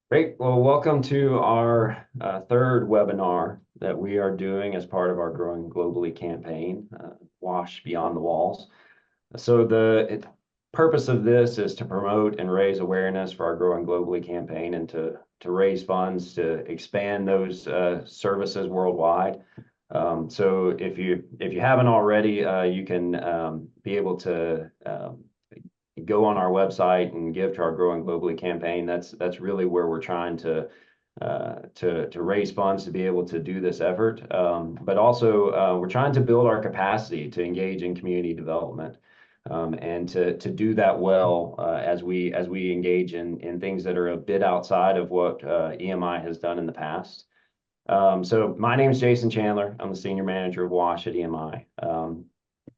Great. Well, welcome to our third webinar that we are doing as part of our Growing Globally campaign, Wash Beyond the Walls. So the purpose of this is to promote and raise awareness for our Growing Globally campaign and to raise funds to expand those services worldwide. So if you haven't already, you can be able to go on our website and give to our Growing Globally campaign. That's really where we're trying to raise funds to be able to do this effort. But also we're trying to build our capacity to engage in community development. And to do that well as we engage in things that are a bit outside of what EMI has done in the past. So my name is Jason Chandler. I'm the senior manager of WASH at EMI.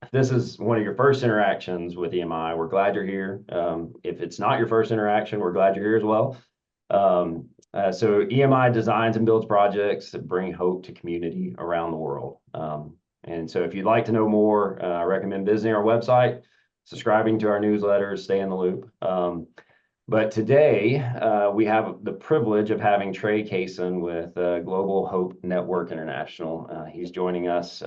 If this is one of your first interactions with EMI, we're glad you're here. If it's not your first interaction, we're glad you're here as well. So EMI designs and builds projects that bring hope to community around the world. And so if you'd like to know more, I recommend visiting our website, subscribing to our newsletters, stay in the loop. But today, we have the privilege of having Trey Carson with Global Hope Network International. He's joining us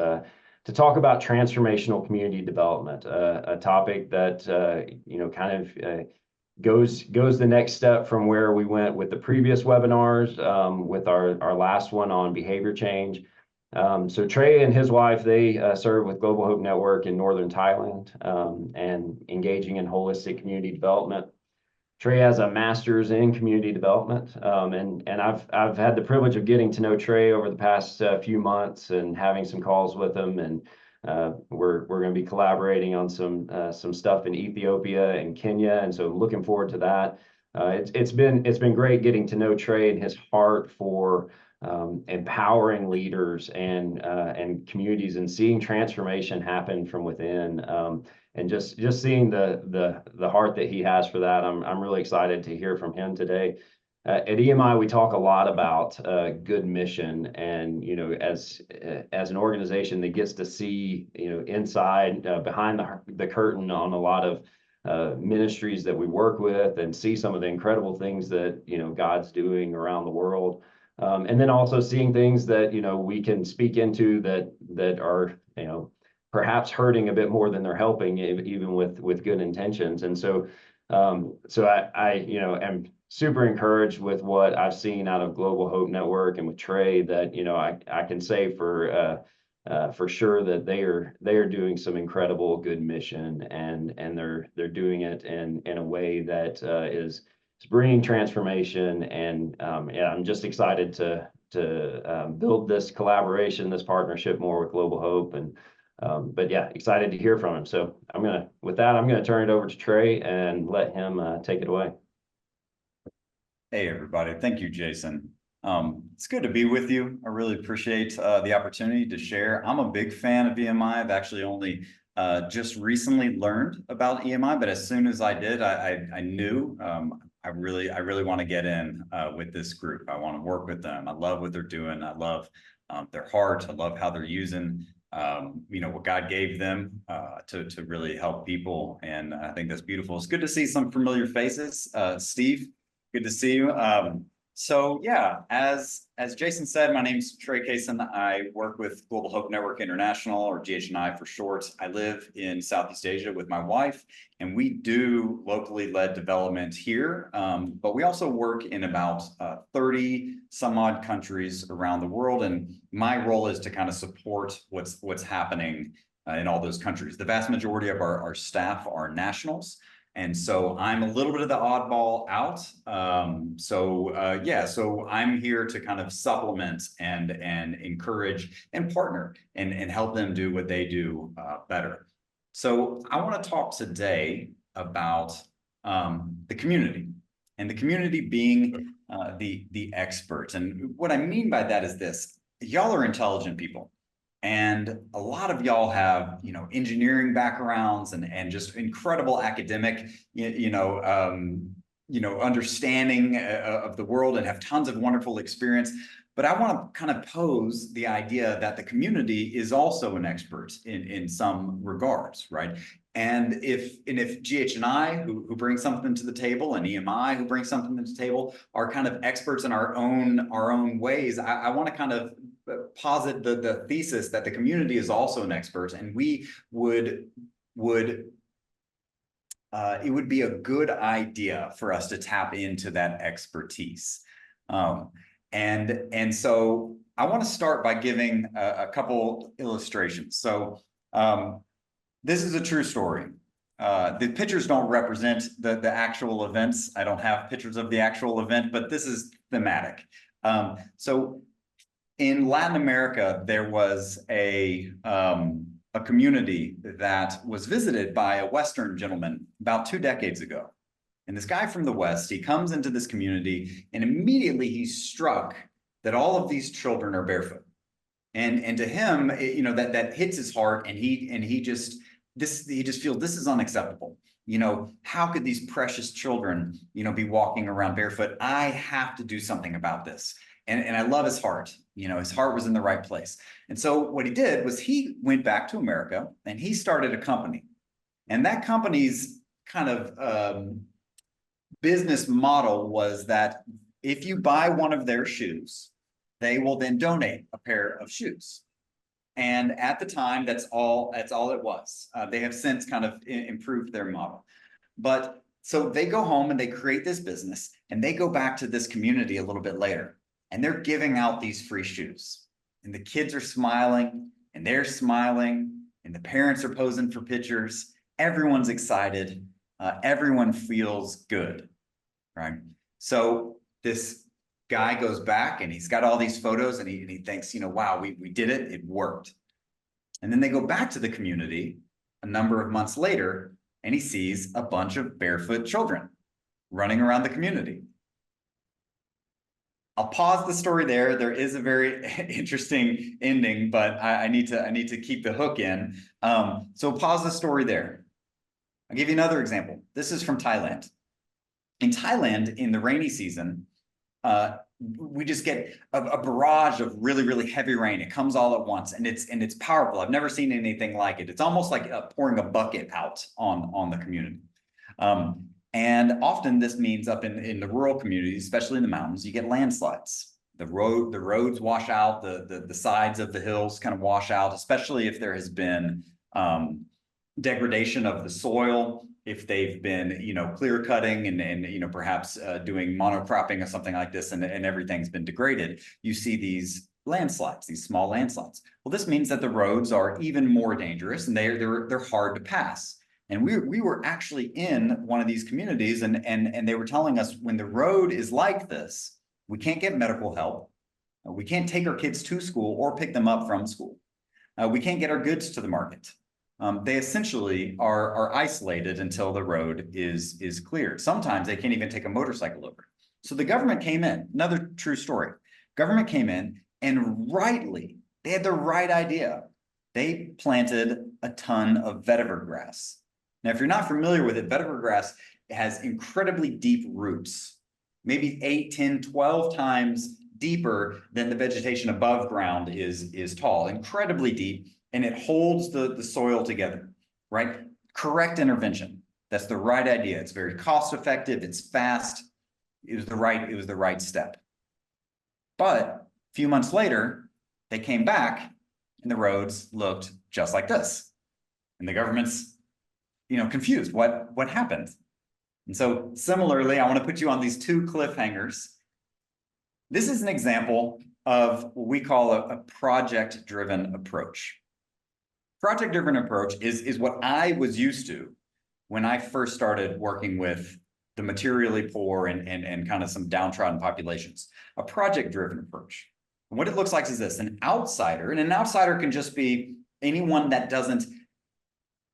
to talk about transformational community development, a topic that kind of goes the next step from where we went with the previous webinars, with our last one on behavior change. So Trey and his wife, they serve with Global Hope Network in northern Thailand, and engaging in holistic community development. Trey has a master's in community development, and I've had the privilege of getting to know Trey over the past few months and having some calls with him, and we're going to be collaborating on some stuff in Ethiopia and Kenya, and so looking forward to that. It's been great getting to know Trey and his heart for empowering leaders and communities and seeing transformation happen from within. And just seeing the heart that he has for that, I'm really excited to hear from him today. At EMI, we talk a lot about good mission, and as an organization that gets to see inside behind the curtain on a lot of ministries that we work with, and see some of the incredible things that God's doing around the world, and then also seeing things that we can speak into that are perhaps hurting a bit more than they're helping, even with good intentions. And so I am super encouraged with what I've seen out of Global Hope Network and with Trey, that I can say for sure that they are doing some incredible good mission, and they're doing it in a way that is bringing transformation. And yeah, I'm just excited to build this collaboration, this partnership more with Global Hope. And but yeah, excited to hear from him. So with that, I'm gonna turn it over to Trey and let him take it away. Hey, everybody. Thank you, Jason. It's good to be with you. I really appreciate the opportunity to share. I'm a big fan of EMI. I've actually only just recently learned about EMI, but as soon as I did, I knew I really want to get in with this group. I want to work with them. I love what they're doing. I love their heart. I love how they're using what God gave them to really help people. And I think that's beautiful. It's good to see some familiar faces. Steve, good to see you. So yeah, as Jason said, my name is Trey Carson. I work with Global Hope Network International, or GHNI for short. I live in Southeast Asia with my wife, and we do locally led development here. But we also work in about 30 some odd countries around the world. And my role is to kind of support what's happening in all those countries. The vast majority of our staff are nationals. And so I'm a little bit of the oddball out. So I'm here to kind of supplement and encourage and partner and help them do what they do better. So I want to talk today about the community, and the community being the experts. And what I mean by that is this: y'all are intelligent people. And a lot of y'all have, engineering backgrounds and just incredible academic, understanding of the world and have tons of wonderful experience. But I want to kind of pose the idea that the community is also an expert in some regards, right? And if GH and I, who bring something to the table, and EMI, who brings something to the table, are kind of experts in our own ways, I want to kind of posit the thesis that the community is also an expert, and we would it would be a good idea for us to tap into that expertise. And so I want to start by giving a couple illustrations. So this is a true story. The pictures don't represent the actual events. I don't have pictures of the actual event, but this is thematic. So in Latin America, there was a community that was visited by a Western gentleman about 2 decades ago. And this guy from the West, he comes into this community and immediately he's struck that all of these children are barefoot. And to him, that hits his heart, and he just feels this is unacceptable. How could these precious children, be walking around barefoot? I have to do something about this. And I love his heart. His heart was in the right place. And so what he did was he went back to America and he started a company. And that company's kind of business model was that if you buy one of their shoes, they will then donate a pair of shoes. And at the time, that's all it was. They have since kind of improved their model. But so they go home and they create this business, and they go back to this community a little bit later, and they're giving out these free shoes. And the kids are smiling, and they're smiling, and the parents are posing for pictures. Everyone's excited. Everyone feels good, right? So this guy goes back and he's got all these photos, and he thinks, wow, we did it. It worked. And then they go back to the community a number of months later, and he sees a bunch of barefoot children running around the community. I'll pause the story there. There is a very interesting ending, but I need to keep the hook in. So pause the story there. I'll give you another example. This is from Thailand. In Thailand, in the rainy season, we just get a barrage of really, really heavy rain. It comes all at once, and it's powerful. I've never seen anything like it. It's almost like pouring a bucket out on the community. And often this means up in the rural communities, especially in the mountains, you get landslides. The roads wash out, the sides of the hills kind of wash out, especially if there has been degradation of the soil, if they've been, clear cutting and perhaps doing monocropping or something like this, and everything's been degraded, you see these landslides, these small landslides. Well, this means that the roads are even more dangerous, and they're hard to pass. And we were actually in one of these communities, and they were telling us, when the road is like this, we can't get medical help. We can't take our kids to school or pick them up from school. We can't get our goods to the market. They essentially are isolated until the road is cleared. Sometimes they can't even take a motorcycle over. So the government came in, another true story. Government came in, and rightly, they had the right idea. They planted a ton of vetiver grass. Now, if you're not familiar with it, vetiver grass has incredibly deep roots, maybe 8, 10, 12 times deeper than the vegetation above ground is tall, incredibly deep. And it holds the soil together, right? Correct intervention. That's the right idea. It's very cost effective. It's fast. It was the right step. But a few months later, they came back and the roads looked just like this. And the government's, confused. What happened? And so similarly, I want to put you on these 2 cliffhangers. This is an example of what we call a project-driven approach. Project-driven approach is what I was used to when I first started working with the materially poor and kind of some downtrodden populations. A project-driven approach. And what it looks like is this: an outsider, and an outsider can just be anyone that doesn't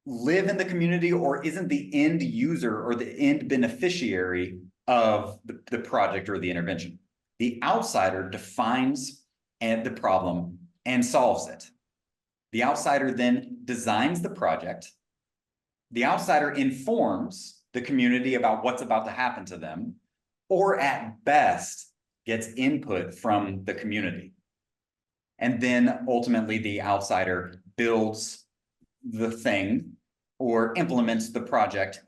live in the community or isn't the end user or the end beneficiary of the project or the intervention. The outsider defines the problem and solves it. The outsider then designs the project. The outsider informs the community about what's about to happen to them, or at best gets input from the community. And then ultimately the outsider builds the thing or implements the project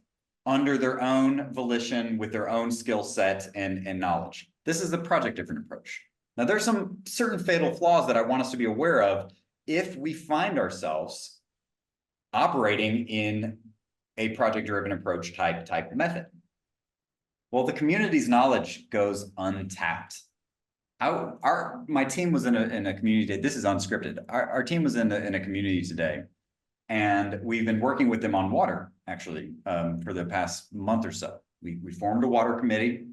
under their own volition with their own skill set and knowledge. This is the project-driven approach. Now, there's some certain fatal flaws that I want us to be aware of if we find ourselves operating in a project-driven approach type method. Well, the community's knowledge goes untapped. My team was in a community. This is unscripted. Our team was in a community today, and we've been working with them on water actually for the past month or so. We formed a water committee.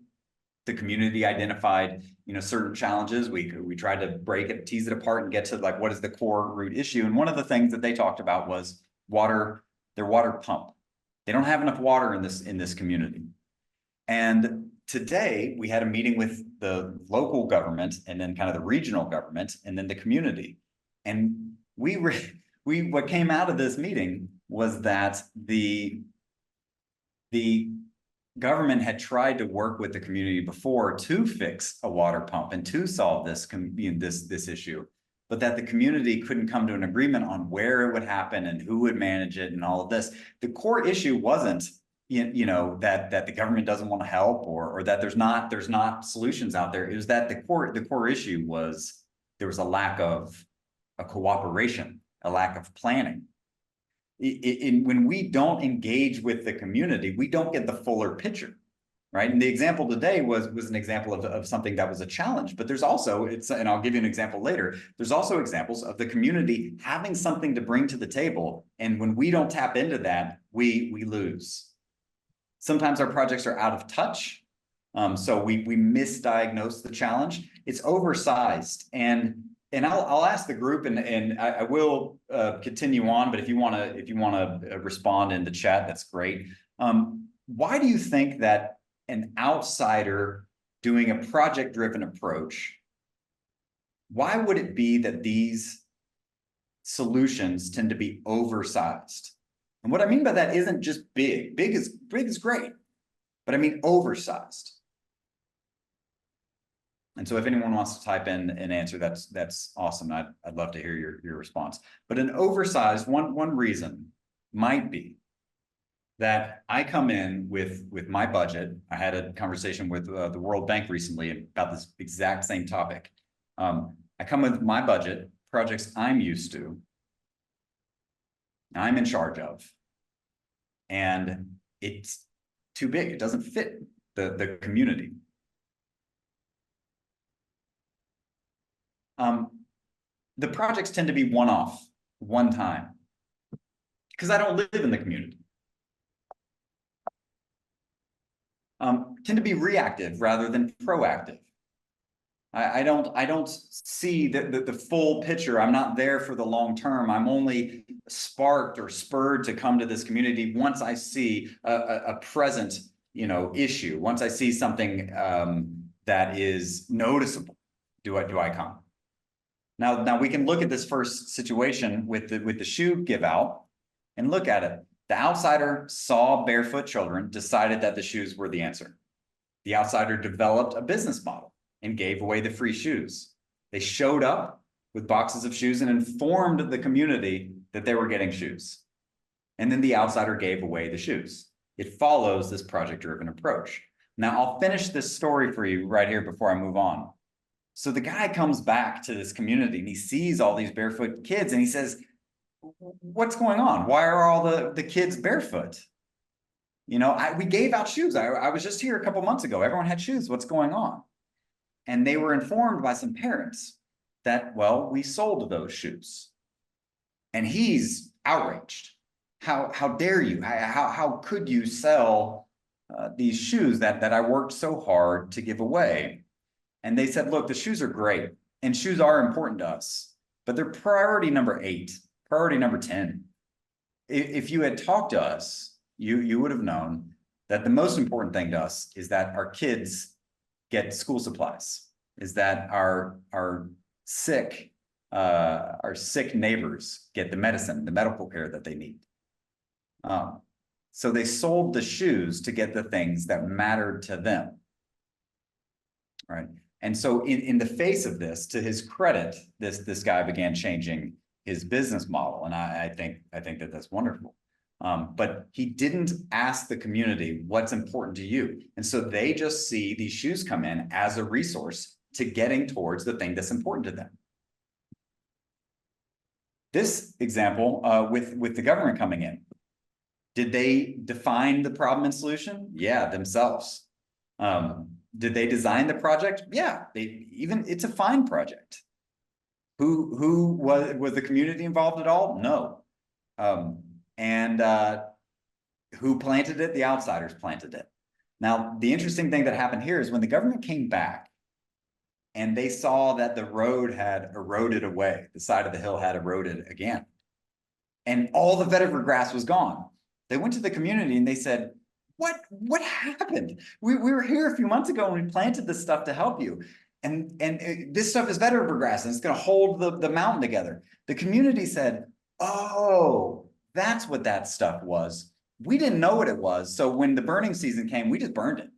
The community identified, certain challenges. We tried to break it, tease it apart, and get to like what is the core root issue. And one of the things that they talked about was water. Their water pump. They don't have enough water in this community. And today we had a meeting with the local government and then kind of the regional government and then the community. And what came out of this meeting was that the government had tried to work with the community before to fix a water pump and to solve this issue, but that the community couldn't come to an agreement on where it would happen and who would manage it and all of this. The core issue wasn't that the government doesn't want to help or that there's not solutions out there. It was that the core issue was there was a lack of a cooperation, a lack of planning. When we don't engage with the community, we don't get the fuller picture, right? And the example today was an example of something that was a challenge, but there's also, and I'll give you an example later, there's also examples of the community having something to bring to the table. And when we don't tap into that, we lose. Sometimes our projects are out of touch. So we misdiagnose the challenge. It's oversized. And I'll ask the group, and I will continue on. But if you want to respond in the chat, that's great. Why do you think that an outsider doing a project-driven approach? Why would it be that these solutions tend to be oversized? And what I mean by that isn't just big. Big is great, but I mean oversized. And so if anyone wants to type in an answer, that's awesome. I'd love to hear your response. But an oversized, one reason might be that I come in with my budget. I had a conversation with the World Bank recently about this exact same topic. I come with my budget, projects I'm used to, I'm in charge of, and it's too big. It doesn't fit the community. The projects tend to be one-off, one time, because I don't live in the community. Tend to be reactive rather than proactive. I don't see the full picture. I'm not there for the long term. I'm only sparked or spurred to come to this community once I see a present, issue. Once I see something that is noticeable, do I come? Now we can look at this first situation with the shoe give out and look at it. The outsider saw barefoot children, decided that the shoes were the answer. The outsider developed a business model and gave away the free shoes. They showed up with boxes of shoes and informed the community that they were getting shoes. And then the outsider gave away the shoes. It follows this project-driven approach. Now I'll finish this story for you right here before I move on. So the guy comes back to this community and he sees all these barefoot kids and he says, what's going on? Why are all the kids barefoot? We gave out shoes. I was just here a couple months ago. Everyone had shoes. What's going on? And they were informed by some parents that, well, we sold those shoes. And he's outraged. How dare you? How could you sell these shoes that I worked so hard to give away? And they said, look, the shoes are great and shoes are important to us, but they're priority number 8, priority number 10. If you had talked to us, you would have known that the most important thing to us is that our kids get school supplies, is that our sick neighbors get the medicine, the medical care that they need. So they sold the shoes to get the things that mattered to them. Right. And so in the face of this, to his credit, this guy began changing his business model. And I think that that's wonderful. But he didn't ask the community what's important to you. And so they just see these shoes come in as a resource to getting towards the thing that's important to them. This example with the government coming in, did they define the problem and solution? Yeah, themselves. Did they design the project? Yeah, it's a fine project. Who was the community involved at all? No. And who planted it? The outsiders planted it. Now, the interesting thing that happened here is when the government came back and they saw that the road had eroded away, the side of the hill had eroded again, and all the vetiver grass was gone. They went to the community and they said, what happened? We were here a few months ago and we planted this stuff to help you. And this stuff is vetiver grass and it's going to hold the mountain together. The community said, oh, that's what that stuff was. We didn't know what it was. So when the burning season came, we just burned it.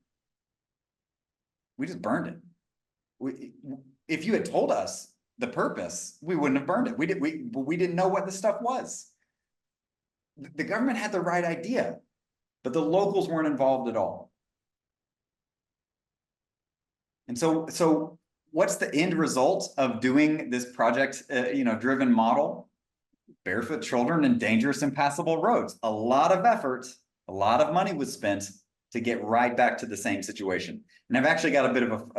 We just burned it. If you had told us the purpose, we wouldn't have burned it. We didn't know what the stuff was. The government had the right idea, but the locals weren't involved at all. And so what's the end result of doing this project, driven model? Barefoot children and dangerous impassable roads. A lot of effort, a lot of money was spent to get right back to the same situation. And I've actually got a bit of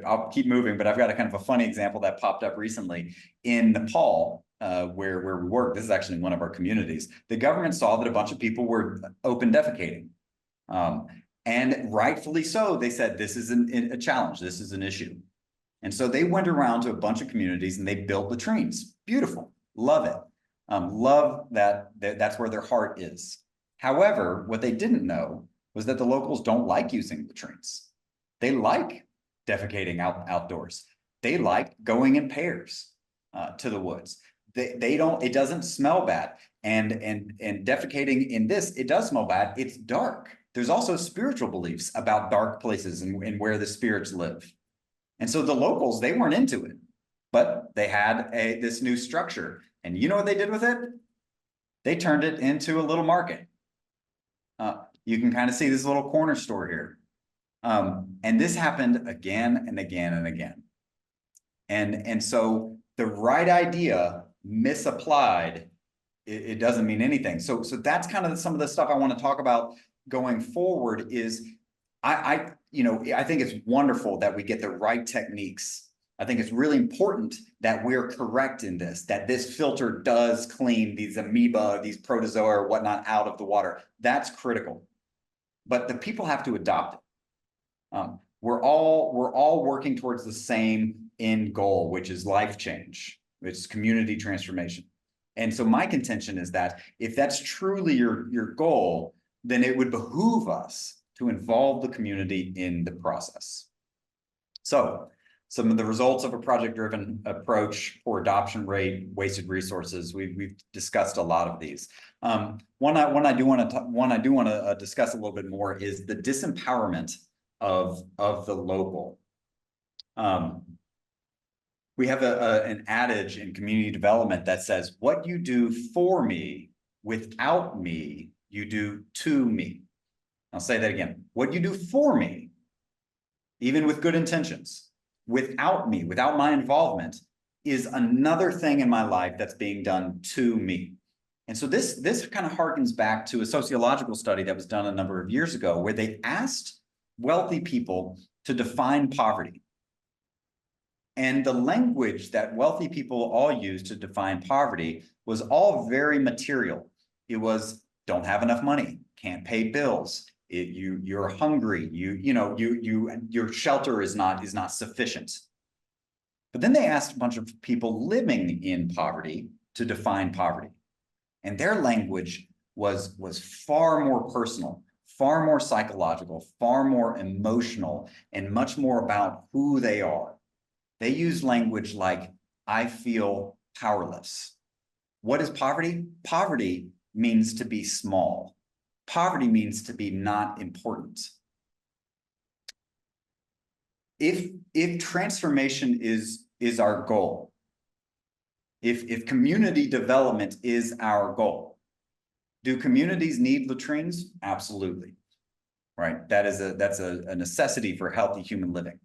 I'll keep moving, but I've got a kind of a funny example that popped up recently in Nepal, where we work. This is actually in one of our communities. The government saw that a bunch of people were open defecating. And rightfully so, they said, this is a challenge, this is an issue. And so they went around to a bunch of communities and they built latrines. Beautiful, love it. Love that's where their heart is. However, what they didn't know was that the locals don't like using latrines. They like defecating outdoors. They like going in pairs to the woods. They don't, it doesn't smell bad. And defecating in this, it does smell bad. It's dark. There's also spiritual beliefs about dark places and where the spirits live. And so the locals, they weren't into it, but they had this new structure. And you know what they did with it? They turned it into a little market. You can kind of see this little corner store here. And this happened again and again and again. And so the right idea misapplied, it doesn't mean anything. So that's kind of some of the stuff I want to talk about going forward is I think it's wonderful that we get the right techniques. I think it's really important that we're correct in this, that this filter does clean these amoeba, these protozoa or whatnot out of the water. That's critical. But the people have to adopt it. We're all working towards the same end goal, which is life change. It's community transformation. And so my contention is that if that's truly your goal, then it would behoove us to involve the community in the process. So some of the results of a project-driven approach, poor adoption rate, wasted resources, we've discussed a lot of these. One I do want to discuss a little bit more is the disempowerment of the local. We have an adage in community development that says, what you do for me, without me, you do to me. I'll say that again. What you do for me, even with good intentions, without me, without my involvement, is another thing in my life that's being done to me. And so this kind of harkens back to a sociological study that was done a number of years ago, where they asked wealthy people to define poverty. And the language that wealthy people all use to define poverty was all very material. It was, don't have enough money, can't pay bills, you're hungry, your shelter is not sufficient. But then they asked a bunch of people living in poverty to define poverty. And their language was far more personal, far more psychological, far more emotional, and much more about who they are. They use language like, I feel powerless. What is poverty? Poverty means to be small. Poverty means to be not important. If transformation is our goal, if community development is our goal, do communities need latrines? Absolutely, right? That's a necessity for healthy human living.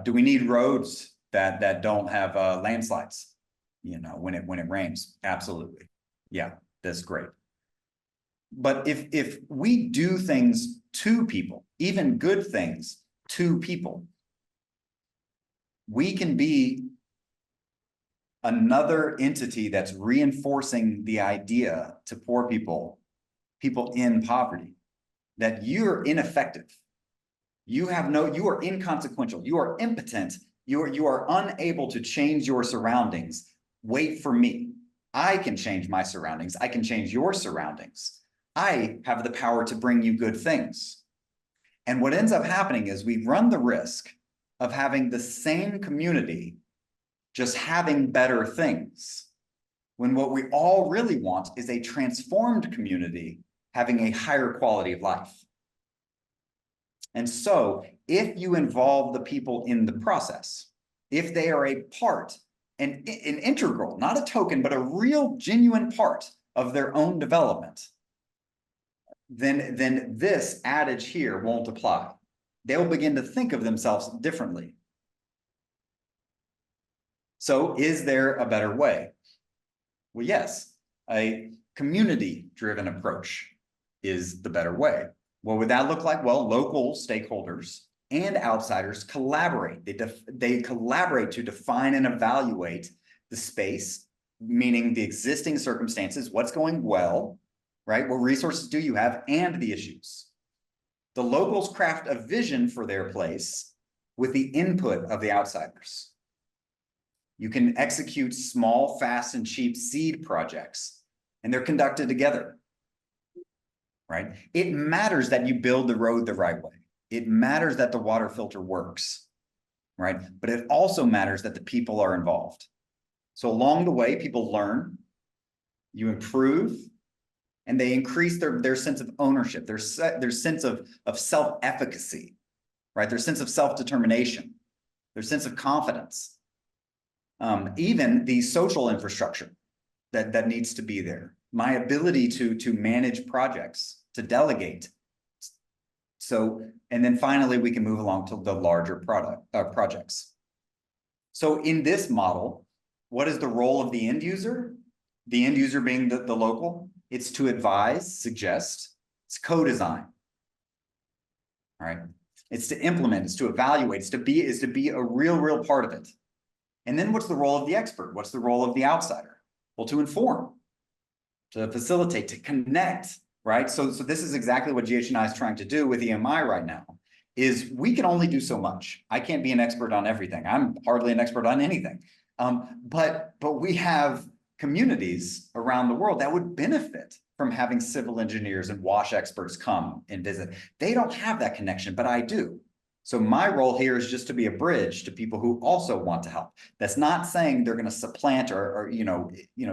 Do we need roads that don't have landslides, you know, when it rains? Absolutely, yeah, that's great. But if we do things to people, even good things to people, we can be another entity that's reinforcing the idea to poor people in poverty, that you're ineffective. You are inconsequential. You are impotent. You are unable to change your surroundings. Wait for me. I can change my surroundings. I can change your surroundings. I have the power to bring you good things. And what ends up happening is we run the risk of having the same community just having better things, when what we all really want is a transformed community having a higher quality of life. And so if you involve the people in the process, if they are a part, an integral, not a token, but a real genuine part of their own development, then this adage here won't apply. They'll begin to think of themselves differently. So is there a better way? Well, yes, a community-driven approach is the better way. What would that look like? Well, local stakeholders and outsiders collaborate. They collaborate to define and evaluate the space, meaning the existing circumstances, what's going well, right? What resources do you have, and the issues. The locals craft a vision for their place with the input of the outsiders. You can execute small, fast, and cheap seed projects, and they're conducted together, right? It matters that you build the road the right way. It matters that the water filter works, right? But it also matters that the people are involved. So along the way, people learn, you improve, and they increase their sense of ownership, their sense of self-efficacy, right? Their sense of self-determination, their sense of confidence. Even the social infrastructure that needs to be there, my ability to manage projects, to delegate. So, and then finally, we can move along to the larger projects. So in this model, what is the role of the end user? The end user being the local, it's to advise, suggest, it's co-design, right? It's to implement, it's to evaluate, it's to be a real part of it. And then what's the role of the expert? What's the role of the outsider? Well, to inform, to facilitate, to connect, right? So this is exactly what GH&I is trying to do with EMI right now, is we can only do so much. I can't be an expert on everything. I'm hardly an expert on anything. But we have communities around the world that would benefit from having civil engineers and WASH experts come and visit. They don't have that connection, but I do. So my role here is just to be a bridge to people who also want to help. That's not saying they're going to supplant or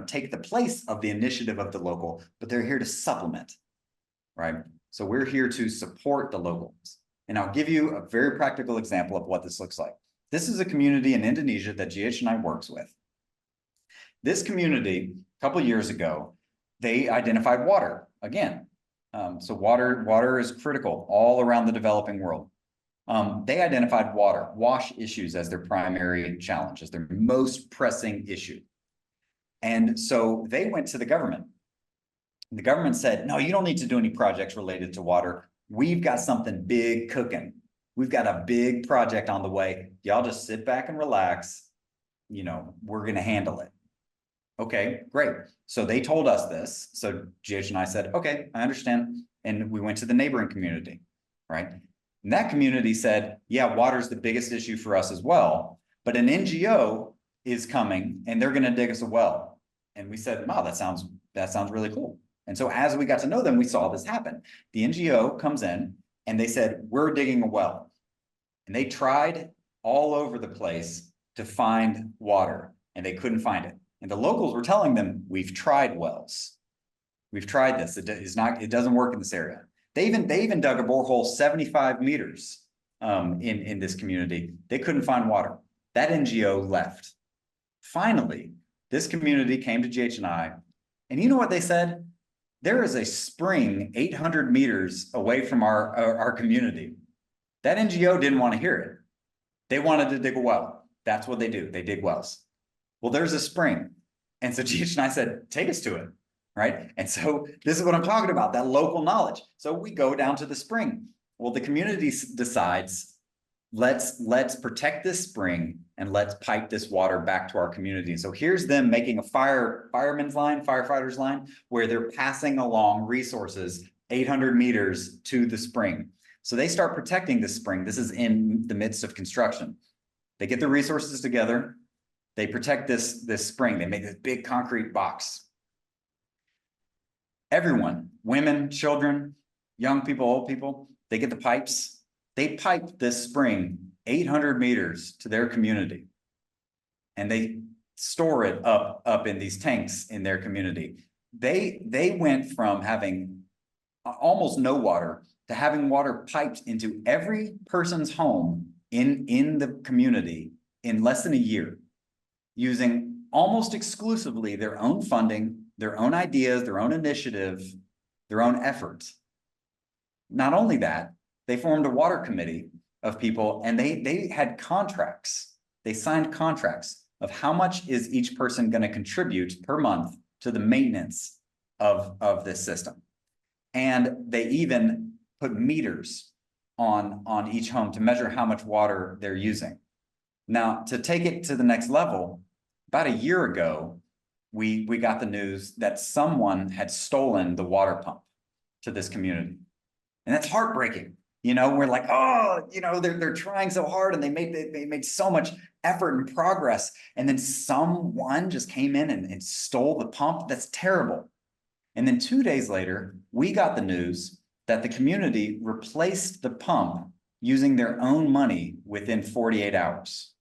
take the place of the initiative of the local, but they're here to supplement, right? So we're here to support the locals. And I'll give you a very practical example of what this looks like. This is a community in Indonesia that GH&I works with. This community, a couple of years ago, they identified water again. So water is critical all around the developing world. They identified WASH issues as their primary challenge, as their most pressing issue. And so they went to the government. The government said, no, you don't need to do any projects related to water. We've got something big cooking. We've got a big project on the way. Y'all just sit back and relax. We're going to handle it. Okay, great. So they told us this. So GH and I said, okay, I understand. And we went to the neighboring community, right? And that community said, yeah, water's the biggest issue for us as well. But an NGO is coming and they're going to dig us a well. And we said, wow, that sounds really cool. And so as we got to know them, we saw this happen. The NGO comes in and they said, we're digging a well. And they tried all over the place to find water and they couldn't find it. And the locals were telling them, we've tried wells. We've tried this. It doesn't work in this area. They even dug a borehole 75 meters in this community. They couldn't find water. That NGO left. Finally, this community came to GH&I, and you know what they said? There is a spring 800 meters away from our community. That NGO didn't want to hear it. They wanted to dig a well. That's what they do. They dig wells. Well, there's a spring. And so GH&I said, take us to it, right? And so this is what I'm talking about, that local knowledge. So we go down to the spring. Well, the community decides, let's protect this spring and let's pipe this water back to our community. So here's them making a fireman's line, firefighter's line, where they're passing along resources 800 meters to the spring. So they start protecting this spring. This is in the midst of construction. They get the resources together. They protect this spring. They make this big concrete box. Everyone, women, children, young people, old people, they get the pipes. They pipe this spring 800 meters to their community. And they store it up in these tanks in their community. They went from having almost no water to having water piped into every person's home in the community in less than a year, using almost exclusively their own funding, their own ideas, their own initiative, their own efforts. Not only that, they formed a water committee of people, and they had contracts. They signed contracts of how much is each person going to contribute per month to the maintenance of this system. And they even put meters on each home to measure how much water they're using. Now, to take it to the next level, about a year ago, we got the news that someone had stolen the water pump to this community. And that's heartbreaking. You know, we're like, oh, you know, they're trying so hard and they made so much effort and progress. And then someone just came in and stole the pump. That's terrible. And then 2 days later, we got the news that the community replaced the pump using their own money within 48 hours.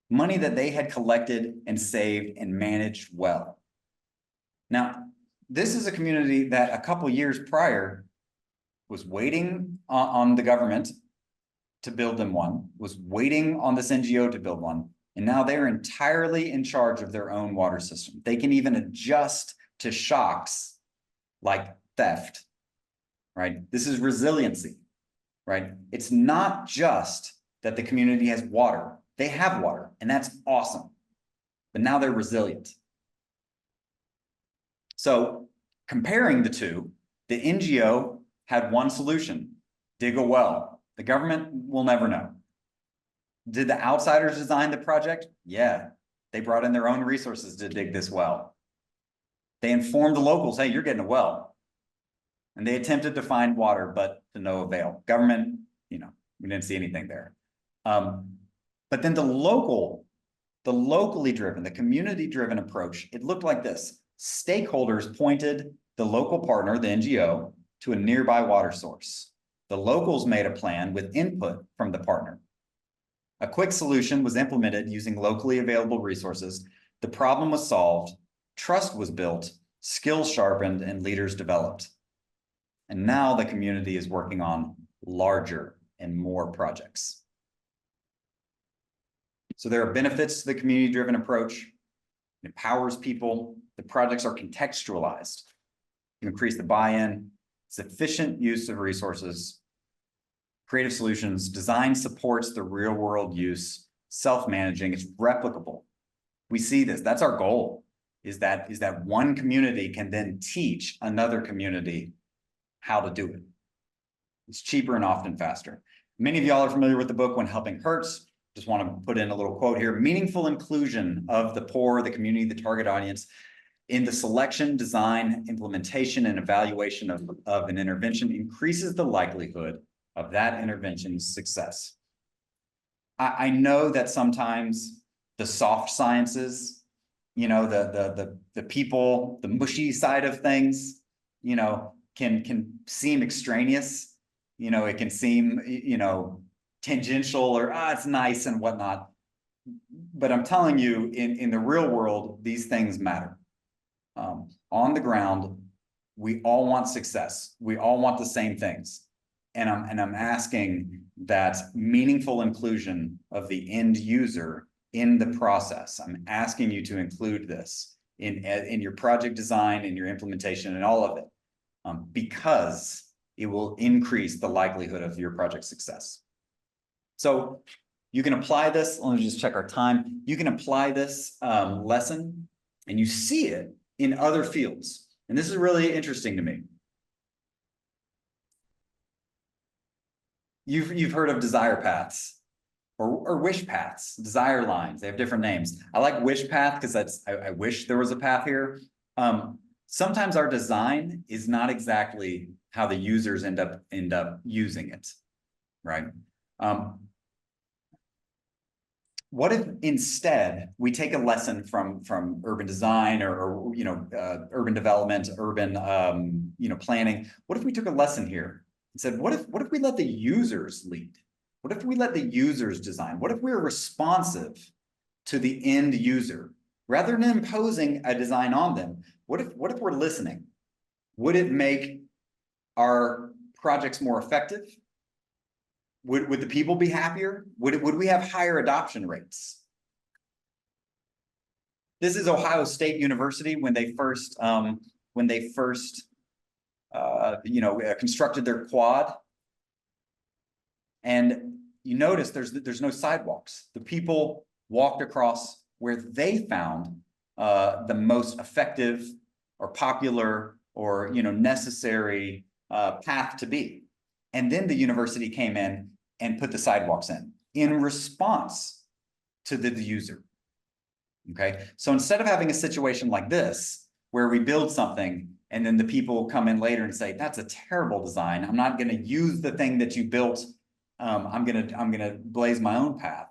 Money that they had collected and saved and managed well. Now, this is a community that a couple years prior was waiting on the government to build them one, was waiting on this NGO to build one, and now they're entirely in charge of their own water system. They can even adjust to shocks like theft, right? This is resiliency, right? It's not just that the community has water. They have water, and that's awesome. But now they're resilient. So comparing the two, the NGO had one solution: dig a well. The government will never know. Did the outsiders design the project? Yeah, they brought in their own resources to dig this well. They informed the locals, hey, you're getting a well. And they attempted to find water, but to no avail. Government, you know, we didn't see anything there. But then the locally driven, the community-driven approach, it looked like this. Stakeholders pointed the local partner, the NGO, to a nearby water source. The locals made a plan with input from the partner. A quick solution was implemented using locally available resources. The problem was solved, trust was built, skills sharpened, and leaders developed. And now the community is working on larger and more projects. So there are benefits to the community-driven approach. It empowers people. The projects are contextualized to increase the buy-in. It's efficient use of resources. Creative solutions. Design supports the real-world use. Self-managing. It's replicable. We see this. That's our goal, is that one community can then teach another community how to do it. It's cheaper and often faster. Many of y'all are familiar with the book When Helping Hurts. Just want to put in a little quote here. Meaningful inclusion of the poor, the community, the target audience in the selection, design, implementation, and evaluation of an intervention increases the likelihood of that intervention's success. I know that sometimes the soft sciences, you know, the people, the mushy side of things, you know, can seem extraneous. You know, it can seem, you know, tangential or it's nice and whatnot. But I'm telling you, in the real world, these things matter. On the ground, we all want success. We all want the same things. And I'm asking that meaningful inclusion of the end user in the process. I'm asking you to include this in your project design, in your implementation, and all of it, because it will increase the likelihood of your project success. So you can apply this. Let me just check our time. You can apply this lesson, and you see it in other fields. And this is really interesting to me. You've heard of desire paths or wish paths, desire lines. They have different names. I like wish path because I wish there was a path here. Sometimes our design is not exactly how the users end up using it, right? What if instead we take a lesson from urban design or urban development, urban planning? What if we took a lesson here and said, what if we let the users lead? What if we let the users design? What if we're responsive to the end user rather than imposing a design on them? What if we're listening? Would it make our projects more effective? Would the people be happier? Would we have higher adoption rates? This is Ohio State University when they first constructed their quad. And you notice there's no sidewalks. The people walked across where they found the most effective or popular or necessary path to be. And then the university came in and put the sidewalks in response to the user. Okay, so instead of having a situation like this where we build something and then the people come in later and say, that's a terrible design, I'm not going to use the thing that you built, I'm gonna blaze my own path.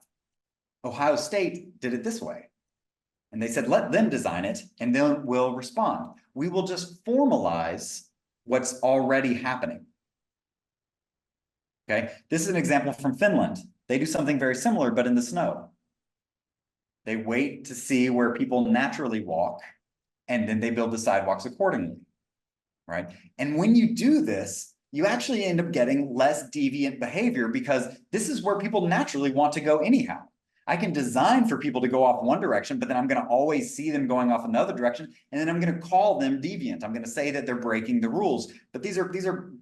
Ohio State did it this way. And they said, let them design it and then we'll respond. We will just formalize what's already happening. Okay, this is an example from Finland. They do something very similar, but in the snow. They wait to see where people naturally walk, and then they build the sidewalks accordingly, right? And when you do this, you actually end up getting less deviant behavior because this is where people naturally want to go anyhow. I can design for people to go off one direction, but then I'm going to always see them going off another direction, and then I'm going to call them deviant. I'm going to say that they're breaking the rules, but these are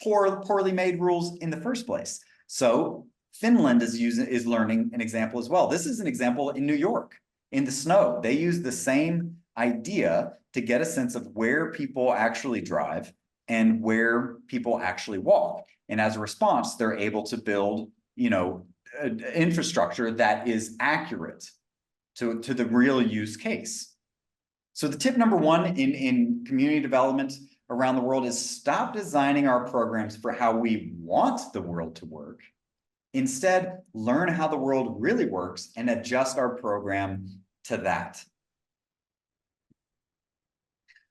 poorly made rules in the first place. So Finland is learning an example as well. This is an example in New York in the snow. They use the same idea to get a sense of where people actually drive and where people actually walk. And as a response, they're able to build, infrastructure that is accurate to the real use case. So the tip number one in community development around the world is stop designing our programs for how we want the world to work. Instead, learn how the world really works and adjust our program to that.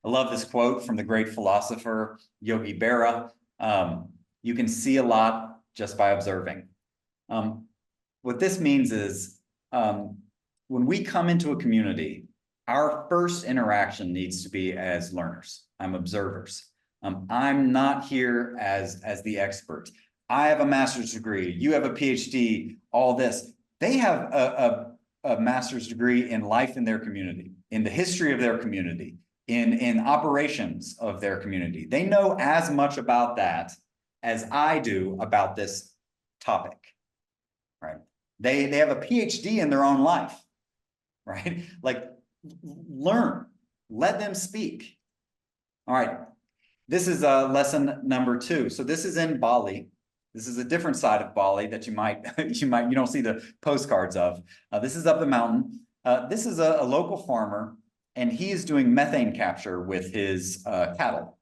I love this quote from the great philosopher Yogi Berra. You can see a lot just by observing. What this means is when we come into a community, our first interaction needs to be as learners. I'm observers. I'm not here as the expert. I have a master's degree. You have a PhD, all this. They have a master's degree in life in their community, in the history of their community, in operations of their community. They know as much about that as I do about this topic, right? They have a PhD in their own life, right? Like, learn, let them speak. All right, this is lesson number 2. So this is in Bali. This is a different side of Bali that you don't see the postcards of. This is up the mountain. This is a local farmer, and he is doing methane capture with his cattle.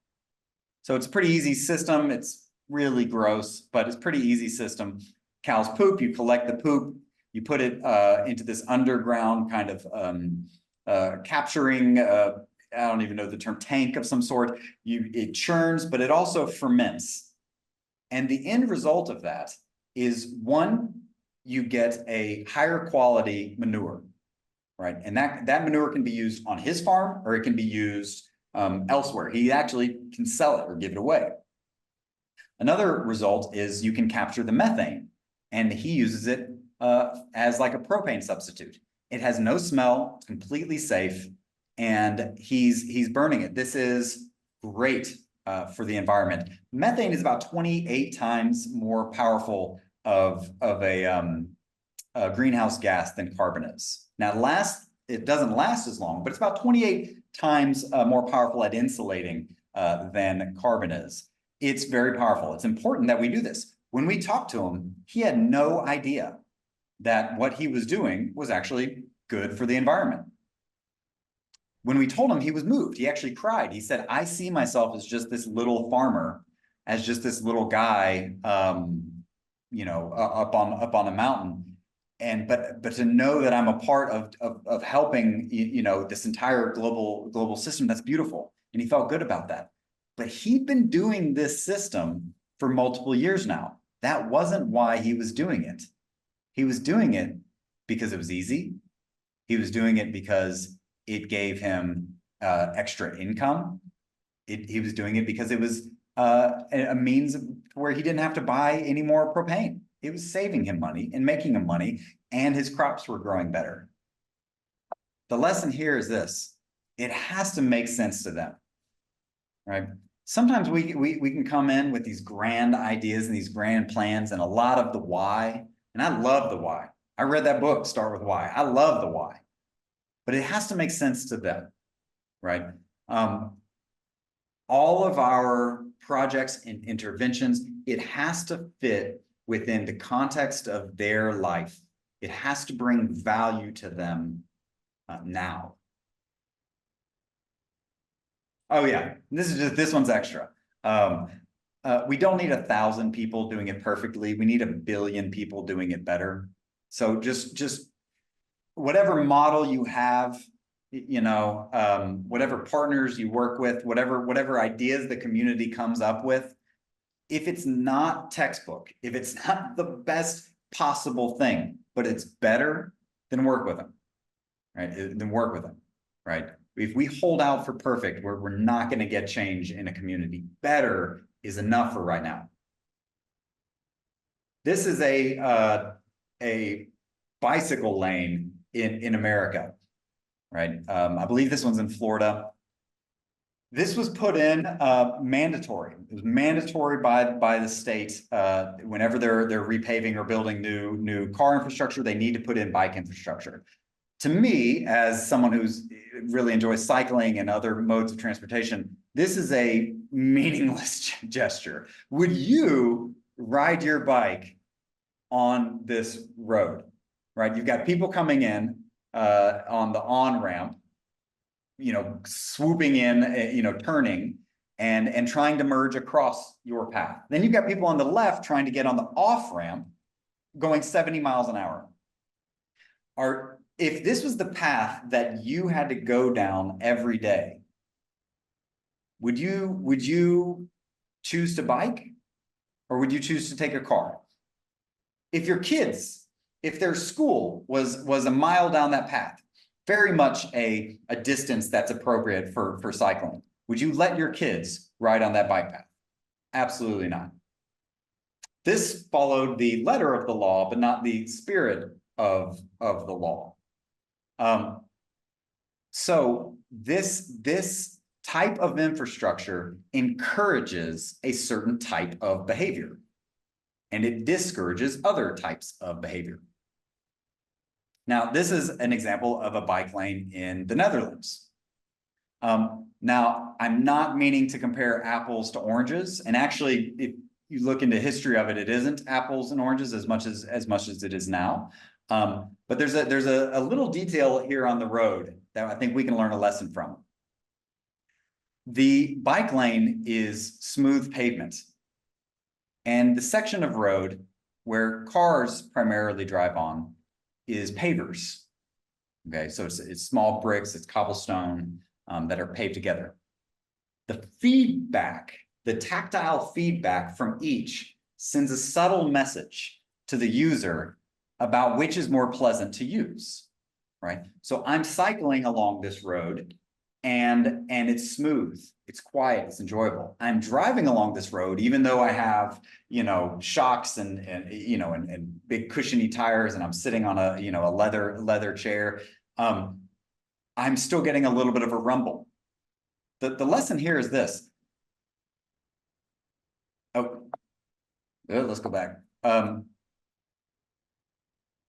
So it's a pretty easy system. It's really gross, but it's a pretty easy system. Cows poop, you collect the poop, you put it into this underground kind of capturing, I don't even know the term, tank of some sort. It churns, but it also ferments. And the end result of that is, one, you get a higher quality manure, right? And that manure can be used on his farm, or it can be used elsewhere. He actually can sell it or give it away. Another result is you can capture the methane, and he uses it as like a propane substitute. It has no smell, it's completely safe, and he's burning it. This is great for the environment. Methane is about 28 times more powerful of a greenhouse gas than carbon is. Now, it doesn't last as long, but it's about 28 times more powerful at insulating than carbon is. It's very powerful. It's important that we do this. When we talked to him, he had no idea that what he was doing was actually good for the environment. When we told him, he was moved. He actually cried. He said, I see myself as just this little farmer, as just this little guy, you know, up on a mountain. And but to know that I'm a part of helping, you know, this entire global system, that's beautiful. And he felt good about that. But he'd been doing this system for multiple years now. That wasn't why he was doing it. He was doing it because it was easy. He was doing it because it gave him extra income. He was doing it because it was a means where he didn't have to buy any more propane. It was saving him money and making him money, and his crops were growing better. The lesson here is this: it has to make sense to them, right? Sometimes we can come in with these grand ideas and these grand plans and a lot of the why, and I love the why. I read that book, Start With Why. I love the why, but it has to make sense to them, right? All of our projects and interventions, it has to fit within the context of their life. It has to bring value to them now. Oh yeah, this one's extra. We don't need 1,000 people doing it perfectly. We need 1 billion people doing it better. So just whatever model you have, you know, whatever partners you work with, whatever ideas the community comes up with, if it's not textbook, if it's not the best possible thing, but it's better, then work with them, right? Then work with them, right? If we hold out for perfect, we're not going to get change in a community. Better is enough for right now. This is a bicycle lane in America, right? I believe this one's in Florida. This was put in mandatory. It was mandatory by the state. Whenever they're repaving or building new car infrastructure, they need to put in bike infrastructure. To me, as someone who's really enjoys cycling and other modes of transportation, this is a meaningless gesture. Would you ride your bike on this road, right? You've got people coming in on the on-ramp, you know, swooping in, you know, turning and trying to merge across your path. Then you've got people on the left trying to get on the off-ramp going 70 miles an hour. If this was the path that you had to go down every day, would you choose to bike, or would you choose to take a car? If your kids, if their school was a mile down that path, very much a distance that's appropriate for cycling, would you let your kids ride on that bike path? Absolutely not. This followed the letter of the law, but not the spirit of the law. So this type of infrastructure encourages a certain type of behavior, and it discourages other types of behavior. Now, this is an example of a bike lane in the Netherlands. Now, I'm not meaning to compare apples to oranges, and actually, if you look into history of it, it isn't apples and oranges as much as it is now. But there's a little detail here on the road that I think we can learn a lesson from. The bike lane is smooth pavement, and the section of road where cars primarily drive on is pavers. Okay, so it's small bricks, it's cobblestone that are paved together. The feedback, the tactile feedback from each sends a subtle message to the user about which is more pleasant to use, right? So I'm cycling along this road, and it's smooth, it's quiet, it's enjoyable. I'm driving along this road, even though I have, you know, shocks and you know, and big cushiony tires, and I'm sitting on a, you know, a leather chair. I'm still getting a little bit of a rumble. The lesson here is this. Oh, let's go back.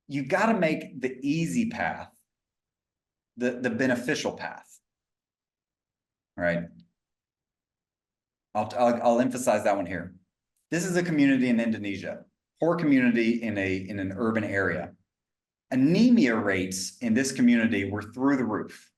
You got to make the easy path the beneficial path. All right. I'll emphasize that one here. This is a community in Indonesia, poor community in an urban area. Anemia rates in this community were through the roof.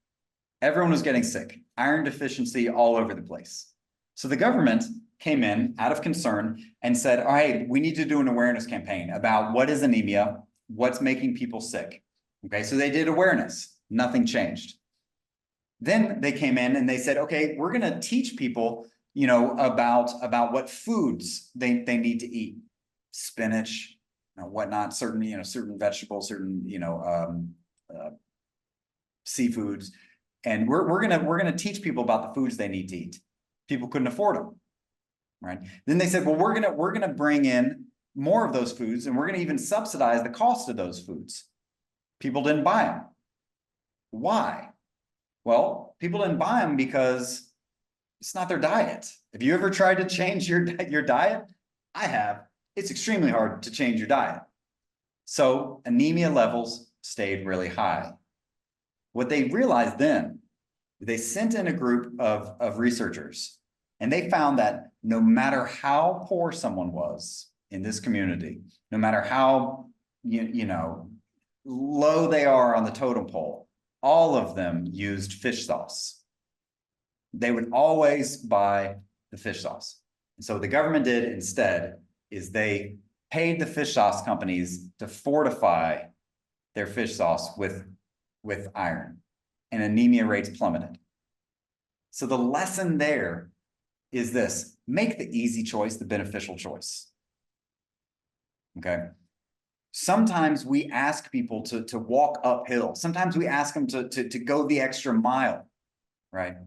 Everyone was getting sick, iron deficiency all over the place. So the government came in out of concern and said, all right, we need to do an awareness campaign about what is anemia, what's making people sick. Okay, so they did awareness, nothing changed. Then they came in and they said, okay, we're going to teach people, you know, about what foods they need to eat, spinach, you know, whatnot, certain vegetables, certain, seafoods. And we're gonna teach people about the foods they need to eat. People couldn't afford them, right? Then they said, well, we're gonna bring in more of those foods, and we're gonna even subsidize the cost of those foods. People didn't buy them. Why? Well, people didn't buy them because it's not their diet. Have you ever tried to change your diet? I have. It's extremely hard to change your diet. So anemia levels stayed really high. What they realized then, they sent in a group of researchers, and they found that no matter how poor someone was in this community, no matter how low they are on the totem pole, all of them used fish sauce. They would always buy the fish sauce. And so what the government did instead is they paid the fish sauce companies to fortify their fish sauce with iron, and anemia rates plummeted. So the lesson there is this: make the easy choice the beneficial choice. Okay. Sometimes we ask people to walk uphill. Sometimes we ask them to go the extra mile, right?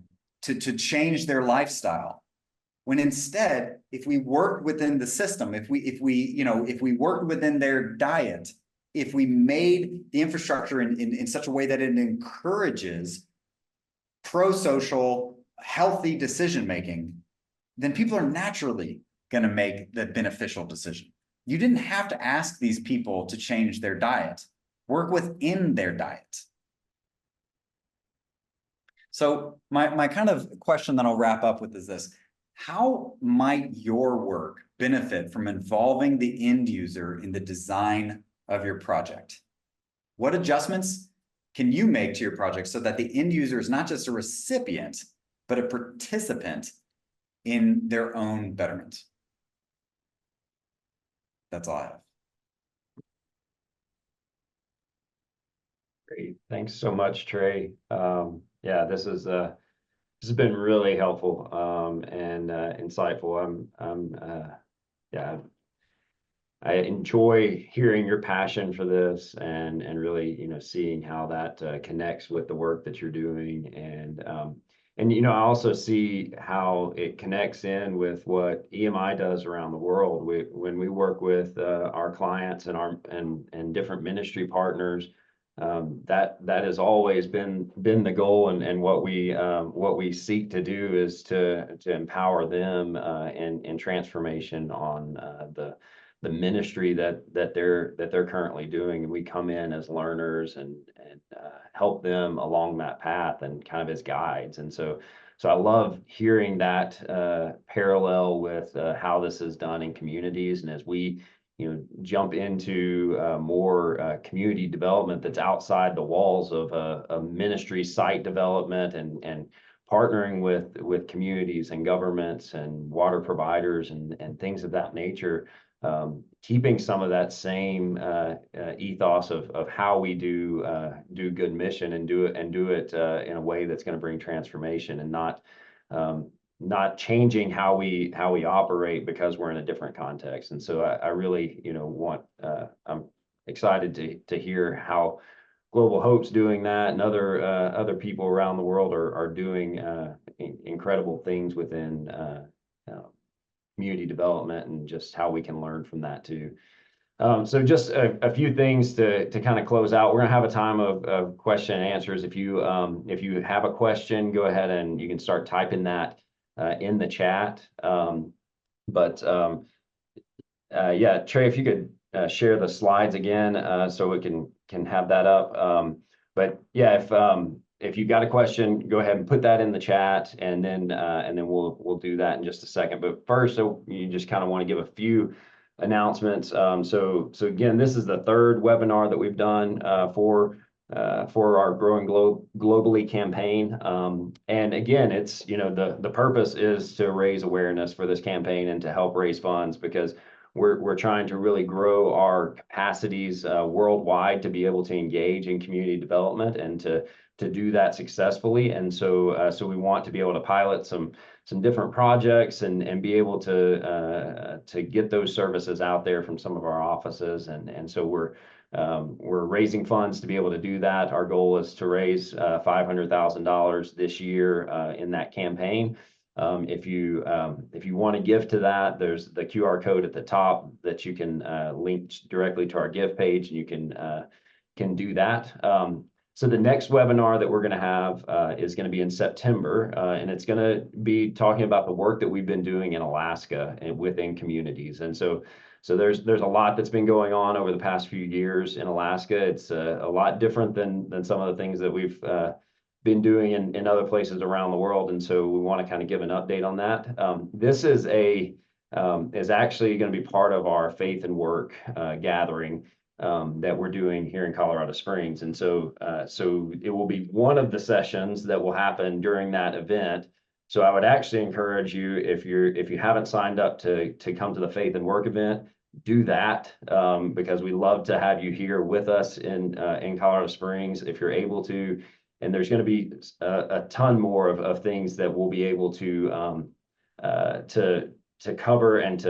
To change their lifestyle. When instead, if we work within the system, if we worked within their diet, if we made the infrastructure in such a way that it encourages pro-social, healthy decision-making, then people are naturally going to make the beneficial decision. You didn't have to ask these people to change their diet. Work within their diet. So my kind of question that I'll wrap up with is this: how might your work benefit from involving the end user in the design of your project? What adjustments can you make to your project so that the end user is not just a recipient, but a participant in their own betterment? That's all I have. Great. Thanks so much, Trey. Yeah, this has been really helpful and insightful. Yeah, I enjoy hearing your passion for this and really, seeing how that connects with the work that you're doing. And I also see how it connects in with what EMI does around the world. When we work with our clients and different ministry partners, that has always been the goal, and what we seek to do is to empower them in transformation on the ministry that they're currently doing. And we come in as learners and help them along that path and kind of as guides. And so I love hearing that parallel with how this is done in communities. And as we jump into more community development that's outside the walls of a ministry site development and partnering with communities and governments and water providers and things of that nature, keeping some of that same ethos of how we do good mission and do it in a way that's going to bring transformation, and not changing how we operate because we're in a different context. And so I really, I'm excited to hear how Global Hope's doing that, and other people around the world are doing incredible things within community development, and just how we can learn from that too. So just a few things to kind of close out. We're gonna have a time of question and answers. If you have a question, go ahead and you can start typing that in the chat. Yeah, Trey, if you could share the slides again, so we can have that up. But yeah, if you got a question, go ahead and put that in the chat, and then we'll do that in just a second. But first, so you just kind of want to give a few announcements. So again, this is the third webinar that we've done for our Growing Globally campaign. And again, it's, the purpose is to raise awareness for this campaign and to help raise funds, because we're trying to really grow our capacities worldwide to be able to engage in community development and to do that successfully. And so we want to be able to pilot some different projects and be able to get those services out there from some of our offices. And so we're raising funds to be able to do that. Our goal is to raise $500,000 this year in that campaign. If you want to give to that, there's the QR code at the top that you can link directly to our give page, and you can do that. So the next webinar that we're going to have is going to be in September, and it's going to be talking about the work that we've been doing in Alaska and within communities. And so there's a lot that's been going on over the past few years in Alaska. It's a lot different than some of the things that we've been doing in other places around the world. And so we want to kind of give an update on that. This is actually going to be part of our faith and work gathering that we're doing here in Colorado Springs. And so it will be one of the sessions that will happen during that event. So I would actually encourage you, if you haven't signed up to come to the faith and work event, do that, because we love to have you here with us in Colorado Springs if you're able to. And there's going to be a ton more of things that we'll be able to cover, and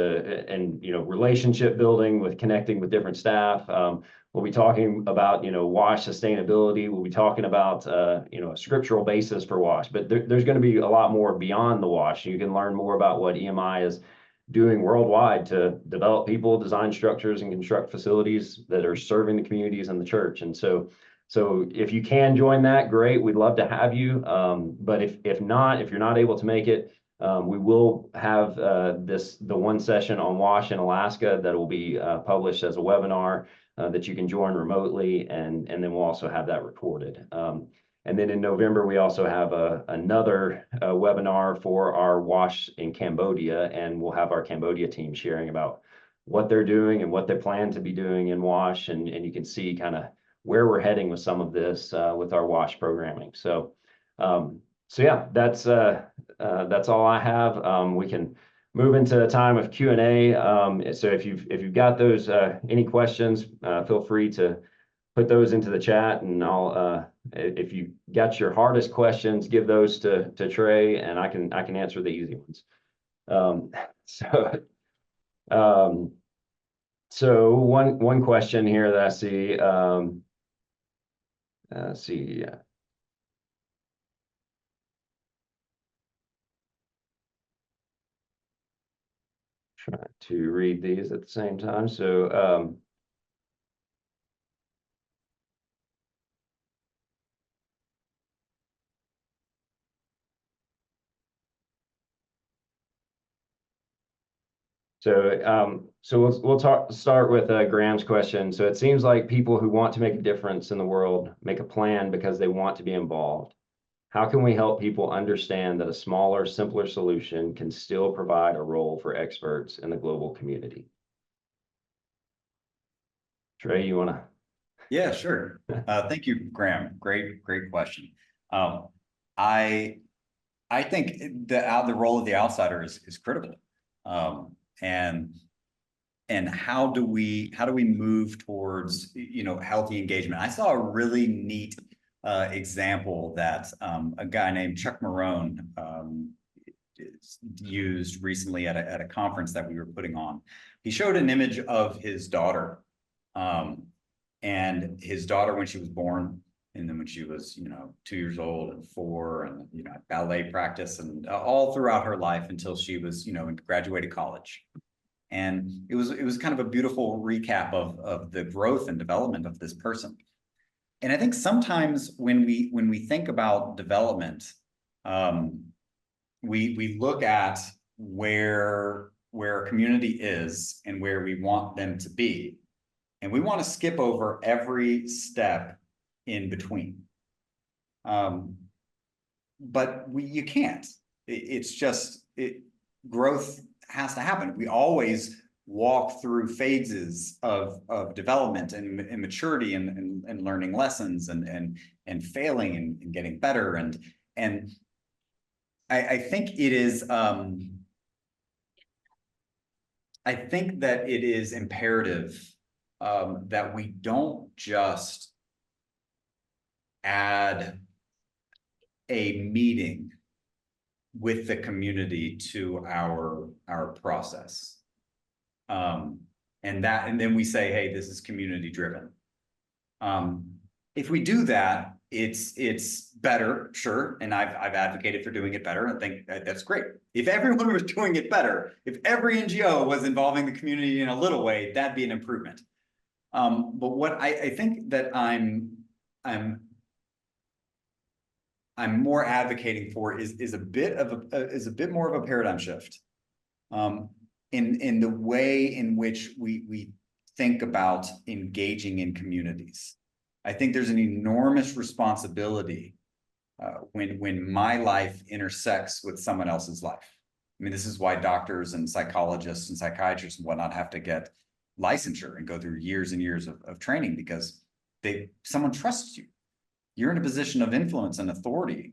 relationship building with connecting with different staff. We'll be talking about WASH sustainability. We'll be talking about a scriptural basis for WASH, but there's going to be a lot more beyond the WASH. You can learn more about what EMI is doing worldwide to develop people, design structures, and construct facilities that are serving the communities and the church. And so if you can join that, great. We'd love to have you. But if you're not able to make it, we will have the one session on WASH in Alaska that will be published as a webinar that you can join remotely, and then we'll also have that recorded. And then in November, we also have another webinar for our WASH in Cambodia, and we'll have our Cambodia team sharing about what they're doing and what they plan to be doing in WASH, and you can see kind of where we're heading with some of this with our WASH programming. So yeah, that's all I have. We can move into a time of Q&A. So if you've got those any questions, feel free to put those into the chat, and I'll if you got your hardest questions, give those to Trey, and I can answer the easy ones. So one question here that I see. Let's see. Try to read these at the same time. So we'll start with Graham's question. So it seems like people who want to make a difference in the world make a plan because they want to be involved. How can we help people understand that a smaller, simpler solution can still provide a role for experts in the global community? Trey, you want to? Yeah, sure. Thank you, Graham. Great question. I think the role of the outsider is critical. And how do we move towards healthy engagement? I saw a really neat example that a guy named Chuck Marone used recently at a conference that we were putting on. He showed an image of his daughter, And his daughter, when she was born, and then when she was, 2 years old and 4, and, ballet practice, and all throughout her life until she was, graduated college. And it was kind of a beautiful recap of the growth and development of this person. And I think sometimes when we think about development, we look at where a community is and where we want them to be. And we want to skip over every step in between. But you can't. It's just growth has to happen. We always walk through phases of development and maturity and learning lessons and failing and getting better. And I think it is I think that it is imperative that we don't just add a meeting with the community to our process. And then we say, hey, this is community driven. If we do that, it's better, sure. And I've advocated for doing it better. I think that's great. If everyone was doing it better, if every NGO was involving the community in a little way, that'd be an improvement. But what I think that I'm more advocating for is a bit more of a paradigm shift in the way in which we think about engaging in communities. I think there's an enormous responsibility when my life intersects with someone else's life. I mean, this is why doctors and psychologists and psychiatrists and whatnot have to get licensure and go through years and years of training, because someone trusts you. You're in a position of influence and authority,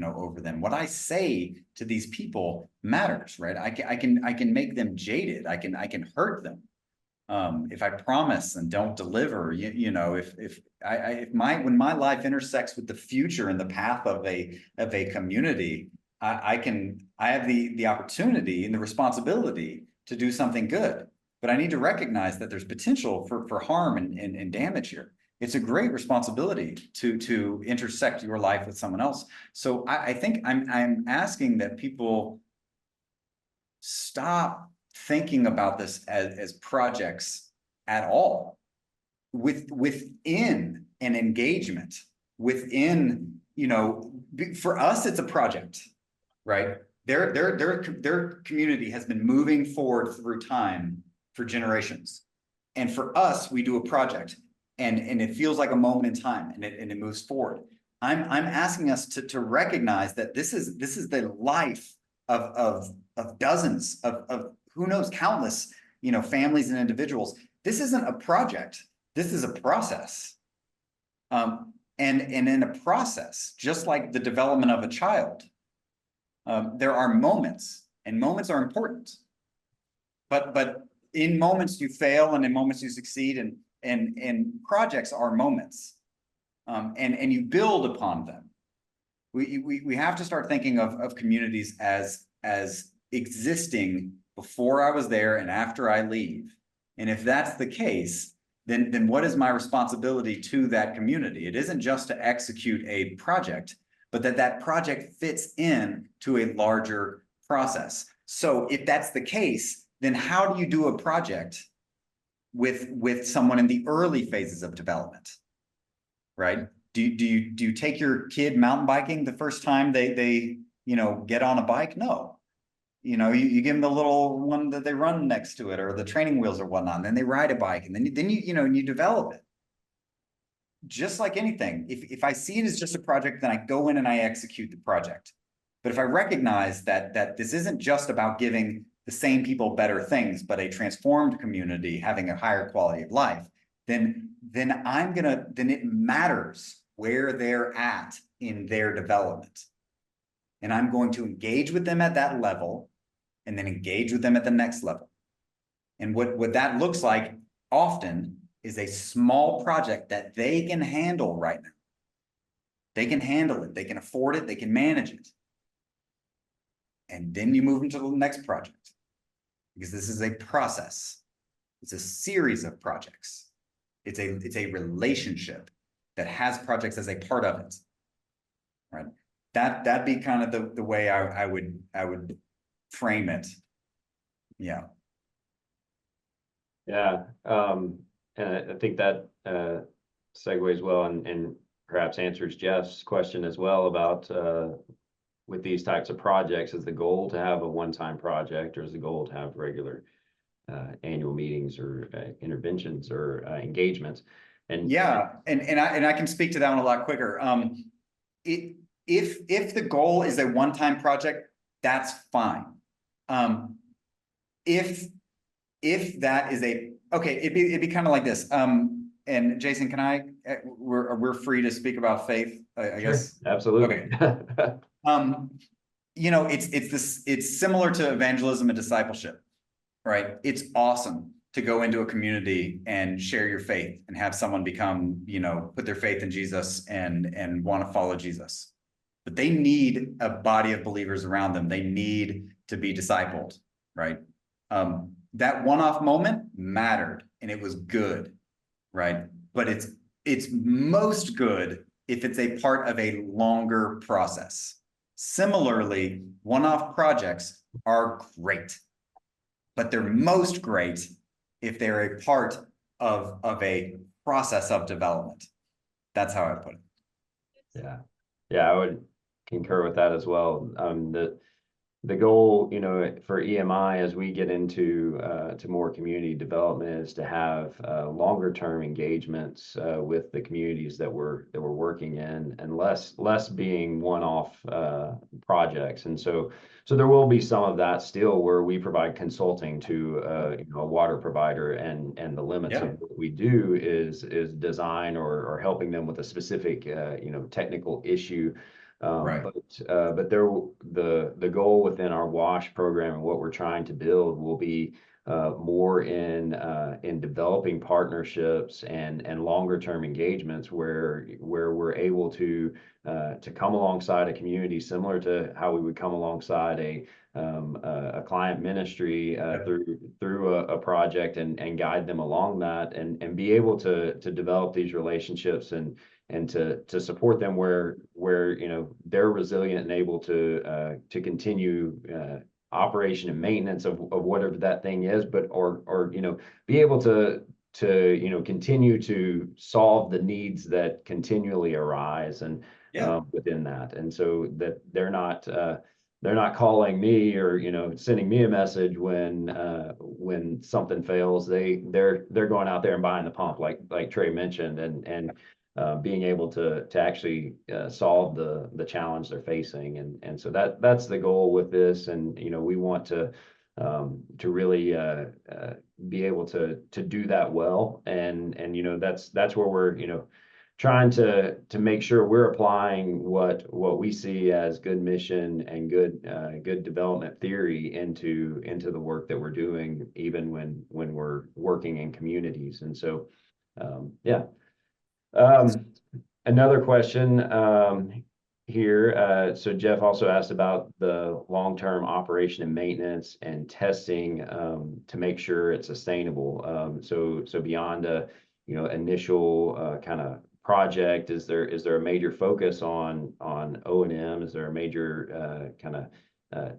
over them. What I say to these people matters, right? I can make them jaded. I can hurt them if I promise and don't deliver. When my life intersects with the future and the path of a community, I have the opportunity and the responsibility to do something good. But I need to recognize that there's potential for harm and damage here. It's a great responsibility to intersect your life with someone else. So I think I'm asking that people stop thinking about this as projects at all. Within an engagement, within, for us, it's a project, right? Their community has been moving forward through time for generations. And for us, we do a project. And it feels like a moment in time, and it moves forward. I'm asking us to recognize that this is the life of dozens of who knows, countless families and individuals. This isn't a project. This is a process. And in a process, just like the development of a child, there are moments, and moments are important. But in moments you fail, and in moments you succeed, and projects are moments, and you build upon them. We have to start thinking of communities as existing before I was there and after I leave. And if that's the case, then what is my responsibility to that community? It isn't just to execute a project, but that project fits in to a larger process. So if that's the case, then how do you do a project with someone in the early phases of development, right? Do you take your kid mountain biking the first time they get on a bike? No. You give them the little one that they run next to it, or the training wheels or whatnot, and then they ride a bike, and then you develop it. Just like anything, if I see it as just a project, then I go in and I execute the project. But if I recognize that this isn't just about giving the same people better things, but a transformed community having a higher quality of life, then it matters where they're at in their development. And I'm going to engage with them at that level, and then engage with them at the next level. And what that looks like often is a small project that they can handle right now. They can handle it, they can afford it, they can manage it. And then you move into the next project, because this is a process. It's a series of projects. It's a relationship that has projects as a part of it, right? That'd be kind of the way I would frame it. Yeah. Yeah. And I think that segues well and perhaps answers Jeff's question as well about with these types of projects, is the goal to have a one-time project, or is the goal to have regular annual meetings or interventions or engagements? And yeah, and I can speak to that one a lot quicker. If the goal is a one-time project, that's fine. If that is okay, it'd be kind of like this. And Jason, can I? We're free to speak about faith, I sure, guess. absolutely. Okay. It's similar to evangelism and discipleship, right? It's awesome to go into a community and share your faith and have someone become, put their faith in Jesus and want to follow Jesus. But they need a body of believers around them. They need to be discipled, right? That one-off moment mattered and it was good, right? But it's most good if it's a part of a longer process. Similarly, one-off projects are great, but they're most great if they're a part of a process of development. That's how I put it. Yeah, I would concur with that as well. The goal, for EMI as we get into to more community development is to have longer term engagements with the communities that we're working in, and less being one-off projects. And so there will be some of that still where we provide consulting to a water provider, and the limits of what we do is design or helping them with a specific technical issue. Right. But the goal within our WASH program and what we're trying to build will be more in developing partnerships and longer term engagements where we're able to come alongside a community similar to how we would come alongside a client ministry through a project and guide them along that, and be able to develop these relationships and to support them where they're resilient and able to continue operation and maintenance of whatever that thing is, but or be able to continue to solve the needs that continually arise and within that, and so that they're not calling me or sending me a message when something fails. They're going out there and buying the pump, like Trey mentioned, and being able to actually solve the challenge they're facing, and so that's the goal with this. And we want to really be able to do that well, and that's where we're trying to make sure we're applying what we see as good mission and good development theory into the work that we're doing, even when we're working in communities. And so yeah. Another question here. So Jeff also asked about the long-term operation and maintenance and testing to make sure it's sustainable. So beyond a initial kind of project, is there a major focus on O&M? Is there a major kind of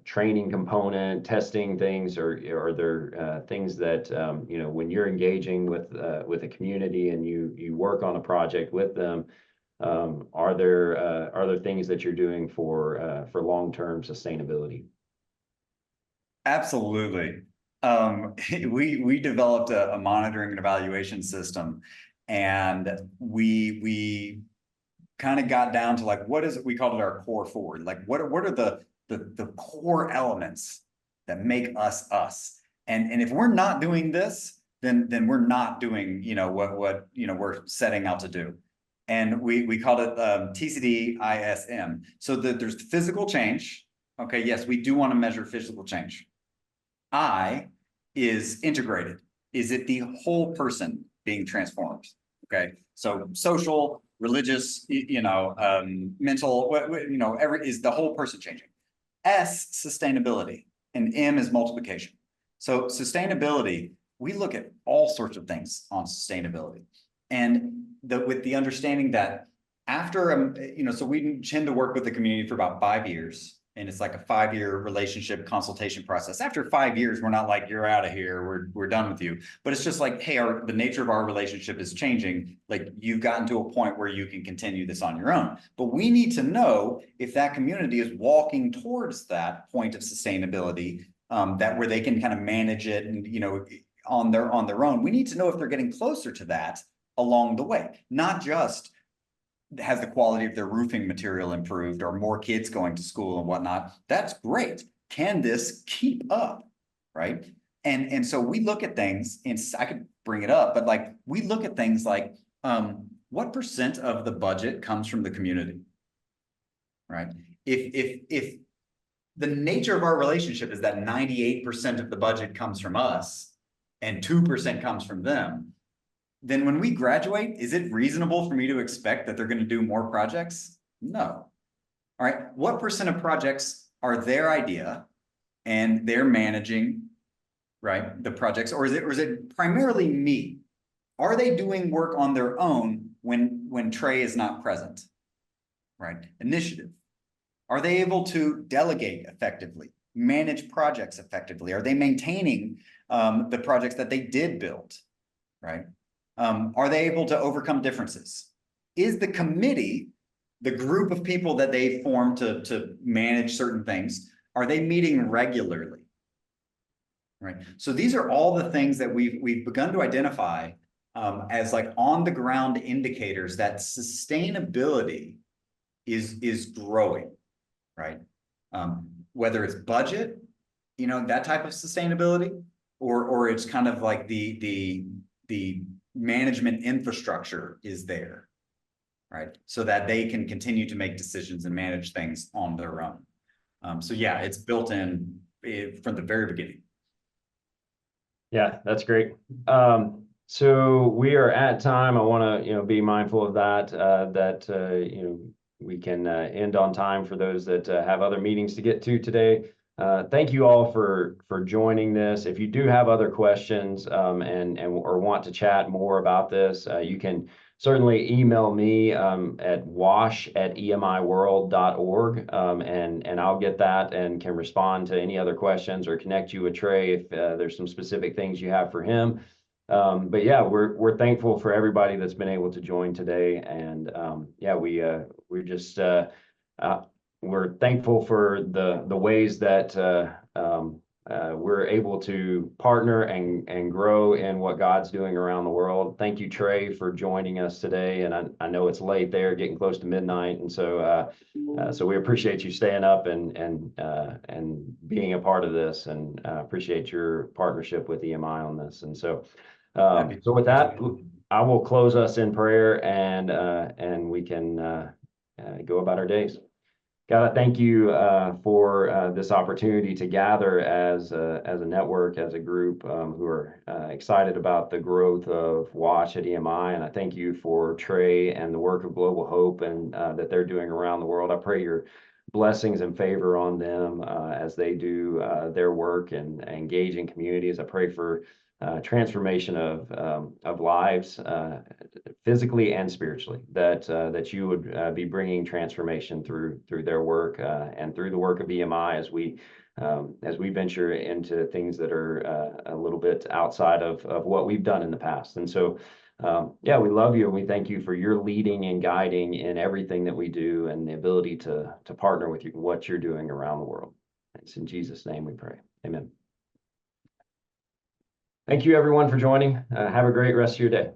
training component, testing things, or are there things that when you're engaging with a community and you work on a project with them, are there things that you're doing for long-term sustainability? Absolutely. We developed a monitoring and evaluation system, and we kind of got down to like, what is it? We called it our core forward. Like, what are the core elements that make us us? And if we're not doing this, then we're not doing what we're setting out to do. And we called it TCD-ISM. So that there's physical change. Okay, yes, we do want to measure physical change. I is integrated. Is it the whole person being transformed? Okay, so social, religious, mental, is the whole person changing. S, sustainability, and M is multiplication. So sustainability, we look at all sorts of things on sustainability. And with the understanding that after, so we tend to work with the community for about 5 years, and it's like a 5-year relationship consultation process. After 5 years, we're not like, you're out of here, we're done with you. But it's just like, hey, the nature of our relationship is changing. Like, you've gotten to a point where you can continue this on your own. But we need to know if that community is walking towards that point of sustainability, that where they can kind of manage it and, on their own. We need to know if they're getting closer to that along the way, not just has the quality of their roofing material improved or more kids going to school and whatnot. That's great. Can this keep up? Right. And so we look at things, and I could bring it up, but like, we look at things like, what % of the budget comes from the community? Right. If the nature of our relationship is that 98% of the budget comes from us and 2% comes from them, then when we graduate, is it reasonable for me to expect that they're going to do more projects? No. All right. What % of projects are their idea and they're managing, right, the projects? Or is it primarily me? Are they doing work on their own when Trey is not present? Right. Initiative. Are they able to delegate effectively, manage projects effectively? Are they maintaining the projects that they did build? Right. Are they able to overcome differences? Is the committee, the group of people that they form to manage certain things, are they meeting regularly? Right. So these are all the things that we've begun to identify as like on the ground indicators that sustainability is growing. Right. Whether it's budget, that type of sustainability, or it's kind of like the management infrastructure is there, right? So that they can continue to make decisions and manage things on their own. So yeah, it's built in from the very beginning. Yeah, that's great. So we are at time. I want to, be mindful of that, we can end on time for those that have other meetings to get to today. Thank you all for joining this. If you do have other questions or want to chat more about this, you can certainly email me at wash@emiworld.org, and I'll get that and can respond to any other questions or connect you with Trey if there's some specific things you have for him. But yeah, we're thankful for everybody that's been able to join today, and we're just we're thankful for the ways that we're able to partner and grow in what God's doing around the world. Thank you, Trey, for joining us today. And I know it's late there, getting close to midnight, and so we appreciate you staying up and being a part of this, and appreciate your partnership with EMI on this. And so with that, I will close us in prayer, and we can go about our days. God, I thank you for this opportunity to gather as a network, as a group who are excited about the growth of Watch at EMI. And I thank you for Trey and the work of Global Hope and that they're doing around the world. I pray your blessings and favor on them as they do their work and engage in communities. I pray for transformation of lives, physically and spiritually, that you would be bringing transformation through their work and through the work of EMI as we venture into things that are a little bit outside of what we've done in the past. And so we love you, and we thank you for your leading and guiding in everything that we do, and the ability to partner with you in what you're doing around the world. It's in Jesus' name we pray. Amen. Thank you, everyone, for joining. Have a great rest of your day.